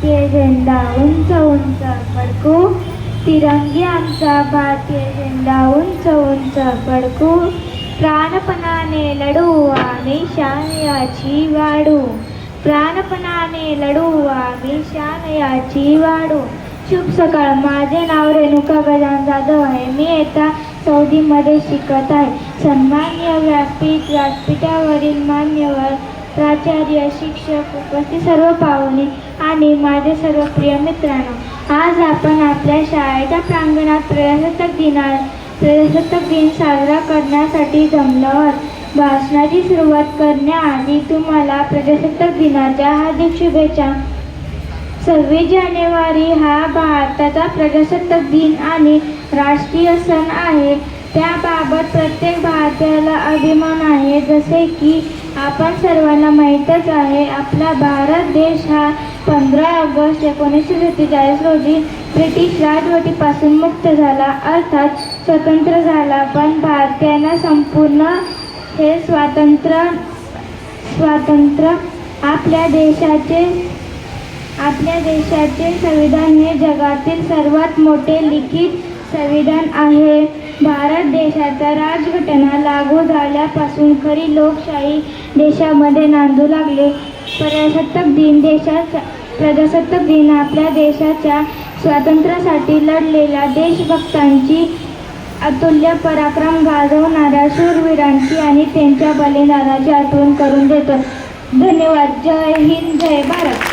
भारतीय झेंडा उंच उंच फडकू, तिरंगी आमचा भारतीय झेंडा उंच उंच फडकू, प्राणपणाने लढू आम्ही शान याची वाढू, प्राणपणाने लढू आम्ही शान याची वाढू. शुभ सकाळ. माझे नाव रेणुका गजानन जाधव आहे. मी इयत्ता 4वी मध्ये शिकत आहे. सन्माननीय व्यासपीठावरील मान्यवर प्राचार्य, शिक्षक, उपस्थित सर्व पाहुणे आणि माझे सर्व प्रिय मित्रांनो, आज आपण आपल्या शाळेच्या प्रांगणात प्रजासत्ताक दिन साजरा करण्यासाठी जमलो आहोत. भाषणाची सुरुवात करण्याआधी तुम्हाला प्रजासत्ताक दिनाच्या हार्दिक शुभेच्छा. 26 जानेवारी हा भारताचा प्रजासत्ताक दिन आणि राष्ट्रीय सण आहे. त्याबाबत प्रत्येक भारतीयाला अभिमान आहे. जसे की आपण सर्वांना माहीतच आहे, आपला भारत देश हा 15 ऑगस्ट 1947 रोजी ब्रिटिश राजवटीपासून मुक्त झाला, अर्थात स्वतंत्र झाला. पण भारतीयांना संपूर्ण हे स्वातंत्र्य आपल्या देशाचे संविधान हे जगातील सर्वात मोठे लिखित संविधान आहे. भारत देशाचा राज्यघटना लागू झाल्यापासून खरी लोकशाही देशामध्ये नांदू लागली. प्रजासत्ताक दिन आपल्या देशाच्या स्वातंत्र्यासाठी लढलेल्या देशभक्तांची, अतुल्य पराक्रम गाजवणाऱ्या शूरवीरांची आणि त्यांच्या बलिदानाची आठवण करून देतो. धन्यवाद. जय हिंद, जय भारत.